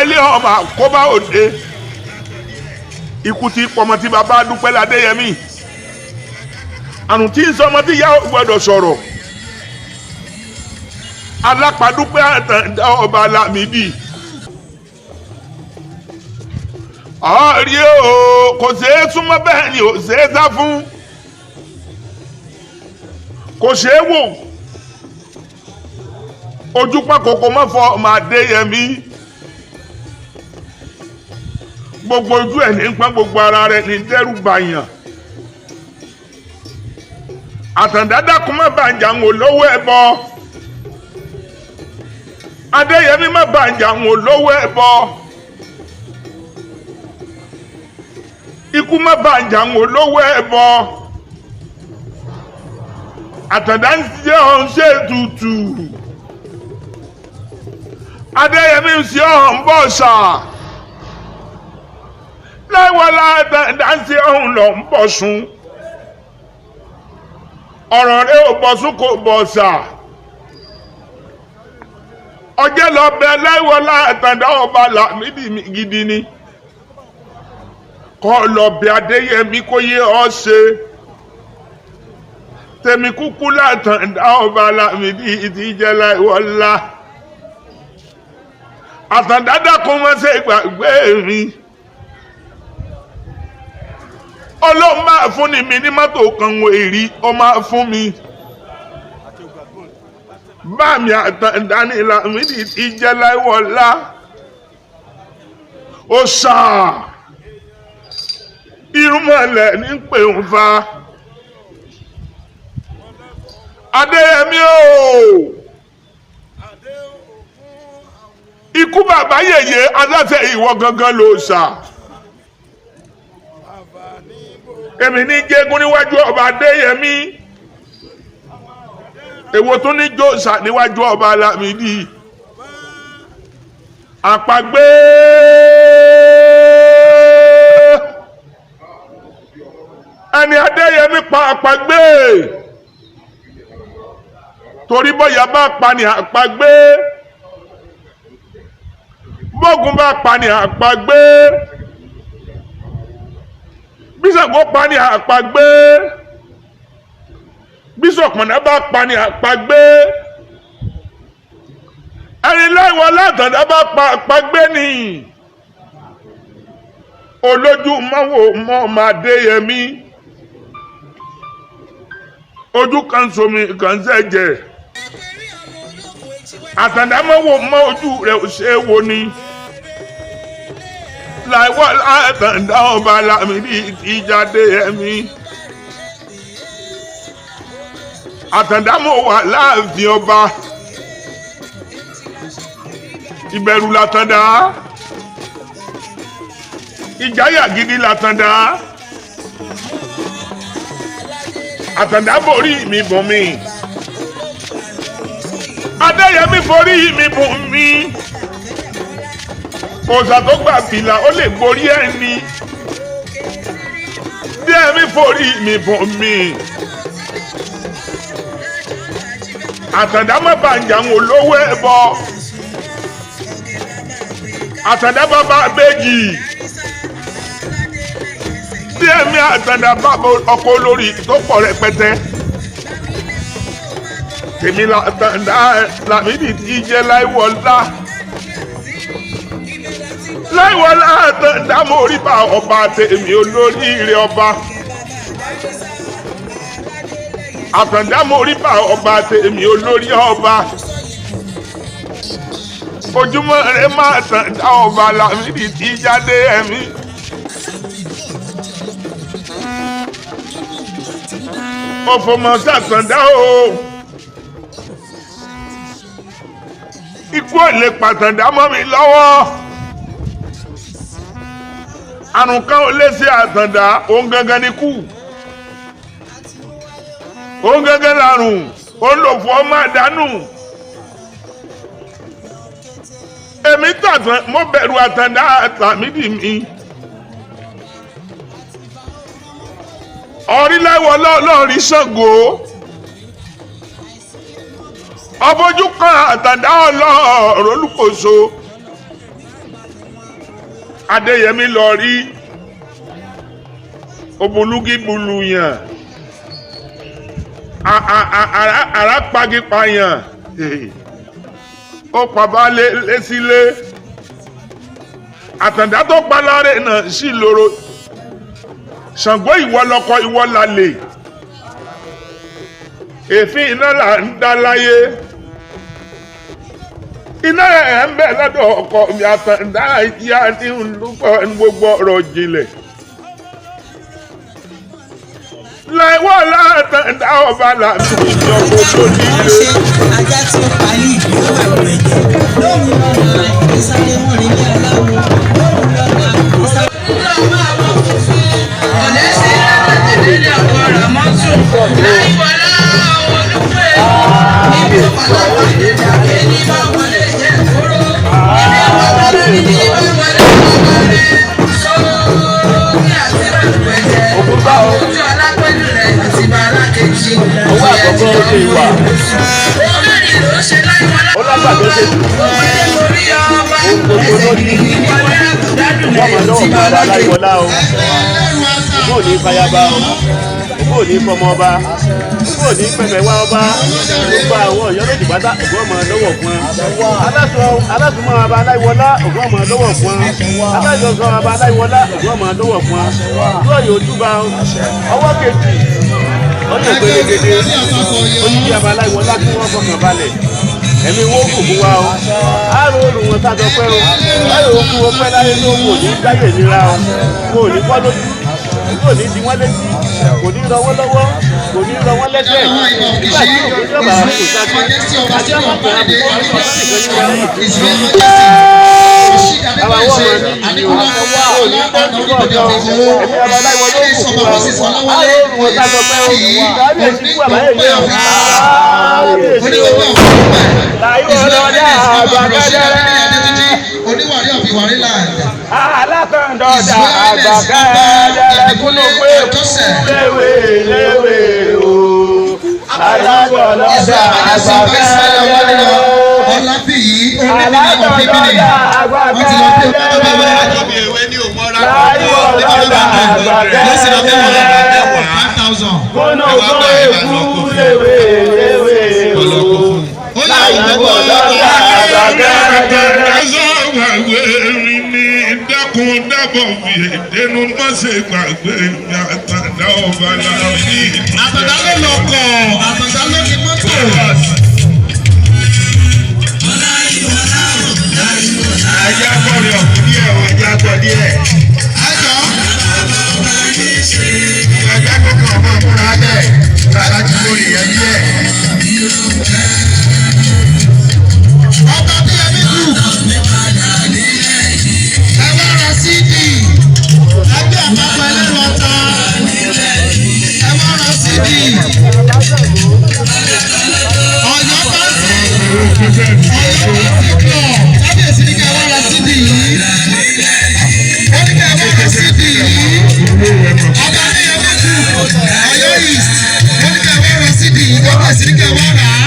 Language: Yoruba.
ilé ọmọ àkóbá òde ikú tí pọmọ tí bàbá Dúpẹ́ Ládéyẹmí àrùn tí ń sọmọ tí ìyá gbọ́dọ̀ sọ̀rọ̀ alápàdúpẹ́ Àtàndá ọba Lámìdí ọ̀rí o kò ṣeé súnmọ́ bẹ́ẹ̀ ni ò ṣeé sá fún kò ṣeé wò ojú pàkókò mọ́fọ́ ọmọ Adéyẹmí gbogbo ojú ẹ̀ ní pọ́n gbogbo ara rẹ̀ ní dẹ́rù bàyàn Àtàndá dákun má bàjá ń wò lówó ẹbọ Adéyẹmí má bàjá ń wò lówó ẹbọ ikú má bàjá ń wò lówó ẹbọ Àtàndá ń ṣe ọ̀hún ṣe tutù Adéyẹmí ń ṣe ọ̀hún bọ̀ ṣá láìwọlá Àtàndá ń ṣe ọ̀hún lọ ń bọ̀ sùn ọ̀rọ̀ rẹ̀ ò bọ̀ sùn kò bọ̀ ṣá ọjẹ́ lọ bẹ láìwọlá Àtàndá ọba Lámìdí gidi ni kọ́ lọ bẹ Adéyẹmí kó yé ọ ṣe tèmi kúkú l'Àtàndá ọba Lámìdí ìdíjẹ láìwọlá Àtàndá dákun má ṣe gbàgbé mi Ọlọ́run máa fún ni mi ní mọ́tò kan wo èrí ọ máa fún mi bá mi Àtàndá ní Lámìdí ìdíjẹ láìwọlá ó ṣáà irúnmọ̀lẹ̀ ní pè ń fa Adéyẹmí o ikú bàbá yèyé aláṣẹ ìwọ gangan ló ṣà èmi ní jégún níwájú ọba Adéyẹmí èwo tún ní jòṣà níwájú ọba Lámìdí àpagbé ẹni Adéyẹmí pa àpagbé torí bóyá bá pa ní àpagbé bógun bá pa ní àpagbé bísọ̀gbó pa ní àpagbé bísọ̀pọ̀nà bá pa ní àpagbé ẹni láìwọlá Àtàndá bá pa àpagbé ni olójú mọ́wò mọ́ ọmọ Adéyẹmí ojú kan somi kan sẹ́jẹ̀ Àtàndá mọ́wò mọ́ ojú rẹ̀ ò ṣe é wo ni láìwọlá Àtàndá ọba Lámìdí ìdíjẹ Adéyẹmí Àtàndá mọ́ wà láàfin ọba ìbẹ̀rù l'Àtàndá ìjáyà gidi l'Àtàndá Àtàndá borí mi bùn mi Adéyẹmí forí mi bùn mi òòṣà tó gbà fìlà ó lè borí ẹni Adéyẹmí forí mi bùn mi Àtàndá má bàjá ń olówó ẹbọ Àtàndá bàbá méjì Adéyẹmí Àtàndá bàbá ọkọ olórí tó pọ̀ rẹpẹtẹ tèmi l'Àtàndá Lámìdí ìdíjẹ láìwọlá Àtàndá mo rí bá ọba tèmi olóríire ọba Àtàndá mo rí bá ọba tèmi olórí ọba ojúmọ́ rẹ má Àtàndá ọba Lámìdí ìdíjẹ Adéyẹmí ọ̀fọ̀mọ̀ s'Àtàndá o ikú ò lè p'Àtàndá mọ́ mi lọ́wọ́ àrùn kan ò lè ṣe Àtàndá òun gangan ni kú òun gangan làrùn òun lò fún ọmọ àdánù èmi tàtàn mo bẹ̀rù Àtàndá Lámìdí mi ọ̀ríláwọ̀ lọ́ọ̀rí Ṣàngó ọbójú kan Àtàndá ọlọ́ọ̀rọ̀ olùkóso Adéyẹmí lọ rí òbúlúgí buluyan arápagipayàn ó pàbá lé sílé àtàndá tó pa láre náà sí lóró Ṣàngó ìwọ lọkọ ìwọ lálẹ́ èéfín iná là ń dá láyé iná ẹ̀ ń bẹ̀ lọ́dọ̀ ọkọ mi àtàndá ìyá ní olùkọ́ gbogbo ọ̀rọ̀ jinlẹ̀ láìwọ́ látàndá ọba làbí ìjọ gbogbo nílé. Ajá tí ó parí ìdíwọ́ àwọn ẹ̀jẹ̀ lóhùn lọ́la ìsáré wọn rí ní aláwọ̀ lóhùn lọ́la ìsáré. Ọ̀lẹ́ sí látàtẹ̀lẹ́lẹ̀ ọkọ̀ Ràmọ́tù láìwọ́lá olùfẹ́ níbi ọ̀pọ̀lọpọ̀ ìdíjàgbé ní báwọn lè jẹ́ ìkóró níbi ọ̀pọ̀lọpọ̀ ní báwọn lè jẹ́ sọ́wọ́ ní àtìrànù ẹ̀jẹ̀ ojú alápẹ̀lú rẹ̀ àti bàrà kejì owó àkọ́kọ́ ó ṣe ìwà olórí ló ṣe láìwọ́lá ọlọ́gbàdo ṣe orí ọba ẹsẹ̀ kìkì ní wọlé àbùdádùn rẹ̀ ti bàrà kejì. aláìwọlá o ògbó ní fayaba o ògbó ní fọmọ ọba ògbó ní pẹpẹ wá ọba gbogbo àwọn ọ̀yọ́ méjì pátá ògbó ọmọ lọ́wọ́ fún ọ alásùnmọ́ ọba aláìwọlá ògbó ọmọ lọ́wọ́ fún ọ aláìsọ̀sọ̀ ọba aláìwọlá ògbó ọmọ lọ́wọ́ fún ọ lọ́ọ̀ yóò túbà ọwọ́ kejì ọdún ìgbélégede oníjì ọba aláìwọlá kí wọ́n fọkàn balẹ̀ ẹ̀mí wo kù fún wa o àrò òrùn wọn sájọ pẹ́ o láyò òkú wọn pẹ́ láyé ló kò ní dáyé nira o kò ní kọ́ lójú kò ní di wọ́n létí kò ní rọ wọ́n lọ́wọ́ kò ní rọ wọ́n lẹ́sẹ̀ nígbà tí òkú jọba kò sáké àti ọmọkùnrin àbúkọ́ ọ̀sán nìkan ní wọ́n àwọn àwọn ọmọ ní ìlú kò ní tọ́jú ọ̀dọ́ ẹ̀mí ọba láìwọ ló kù fún wa àrò òrùn wọn sájọ pẹ́ o kábíyèsí kú àbáyé lé o láyé ọlọ́dẹ àgbàgẹ́dẹ́rẹ́ oníwàrí of Ìwàrí land. alákàndọ̀dà àgbàgẹ́dẹ́rẹ́ kúló pé léwé o alákàndọ̀dà àgbàgẹ́dẹ́rẹ́ Ọlábíyí oníwàrí of Ìbílẹ̀ wọ́n ti lọ bí ọba àjọbí ewé ní òmọ́ra láyé ọlọ́dà àgbàgẹ́dẹ́rẹ́ 5,000. kúló pé léwé o láyé ọlọ́dà àgbàgẹ́dẹ́rẹ́. Dákun dábọ̀ fi èdènú má ṣe gbàgbé mi àtàndá ọba láàbí. Àtàndá ló lọ kọ̀, àtàndá ló ní mọ́tò. Ẹja gbọ́dọ̀ ọ̀kú díẹ̀ o, ẹja gbọ́ díẹ̀. Ẹjọ́. Ẹja kọ̀ọ̀kan ọmọ múra bẹ́ẹ̀, rárá ti lórí ẹ̀ díẹ̀. Ọba bí ẹbí kù. Ẹ wá ra CD. Ẹgbẹ́ àpapọ̀ ẹlẹ́rù ọ̀tá. Ẹ wá ra CD. Ọ̀yọ́ bá sí. Ọ̀yọ́ bá sí club. Kábíyèsí ní ká wá ra CD yìí. Ó ní ká wá ra CD yìí. Ọba bí ẹbí kù. Ọ̀yọ́ East. Ó ní ká wá ra CD yìí. Kábíyèsí ní ká wá rà á.